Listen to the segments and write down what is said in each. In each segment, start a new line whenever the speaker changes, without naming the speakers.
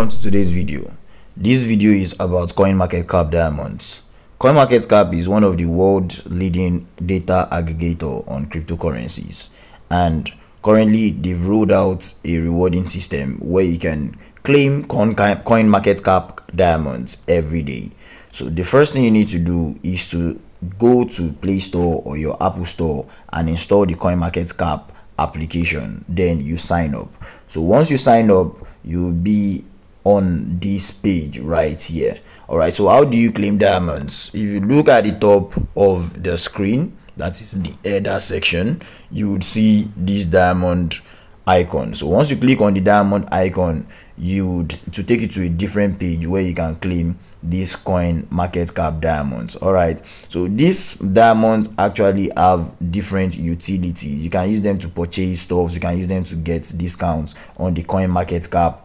welcome to today's video. This video is about CoinMarketCap diamonds. CoinMarketCap is one of the world's leading data aggregator on cryptocurrencies, and currently they've rolled out a rewarding system where you can claim CoinMarketCap diamonds every day. So the first thing you need to do is to go to Play Store or your Apple Store and install the CoinMarketCap application. Then you sign up. So once you sign up, you'll be on this page right here. All right, so how do you claim diamonds? If you look at the top of the screen, that is the header section, you would see this diamond icon. So once you click on the diamond icon, to take you to a different page where you can claim this CoinMarketCap diamonds. All right, so these diamonds actually have different utilities. You can use them to purchase stuff, you can use them to get discounts on the CoinMarketCap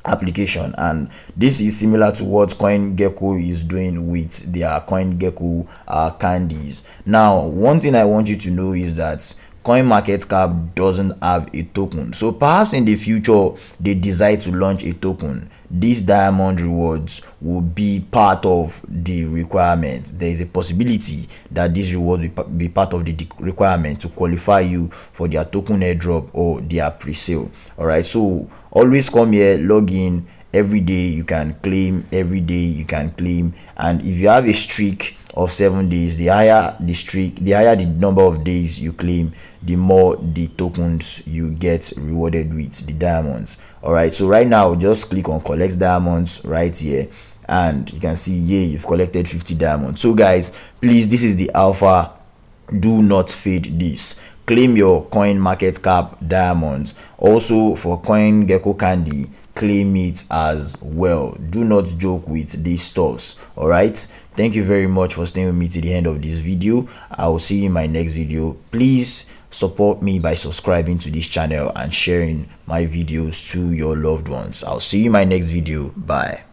application, and this is similar to what CoinGecko is doing with their CoinGecko candies. Now, one thing I want you to know is that CoinMarketCap doesn't have a token, so perhaps in the future they decide to launch a token. These diamond rewards will be part of the requirement. There is a possibility that these rewards will be part of the requirement to qualify you for their token airdrop or their pre-sale. All right, so always come here, log in. Every day you can claim, every day you can claim, and if you have a streak of 7 days, the higher the streak, the higher the number of days you claim, the more the tokens you get rewarded with, the diamonds. All right, so right now just click on collect diamonds right here, and you can see, yeah, you've collected 50 diamonds. So guys, please, this is the alpha, do not fade this. Claim your CoinMarketCap diamonds. Also for CoinGecko candy, claim it as well. Do not joke with these stuffs. All right, thank you very much for staying with me to the end of this video. I will see you in my next video. Please support me by subscribing to this channel and sharing my videos to your loved ones. I'll see you in my next video. Bye.